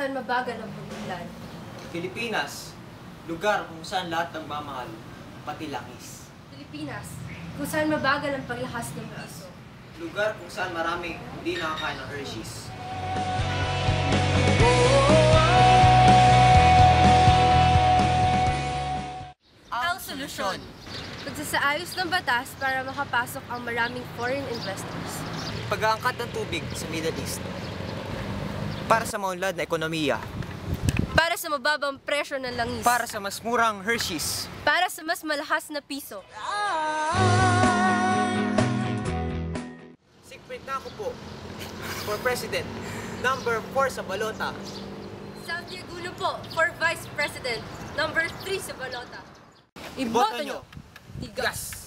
saan mabagal ang pag-unlad. Pilipinas, lugar kung saan lahat ng mamahal, pati langis. Pilipinas, kung saan mabagal ang paglakas ng piso. Lugar kung saan maraming hindi nakakain ng Hershey's. Ang solusyon. Pagsasaayos ng batas para makapasok ang maraming foreign investors. Pag-aangkat ng tubig sa Middle East. Para sa maunlad na ekonomiya. Para sa mababang presyo ng langis. Para sa mas murang Hershey's. Para sa mas malakas na piso. Sigprit na ako po. For President, number 4 sa balota. Sam Diaguno po, for Vice President, number 3 sa balota. Iboto nyo. Tigas.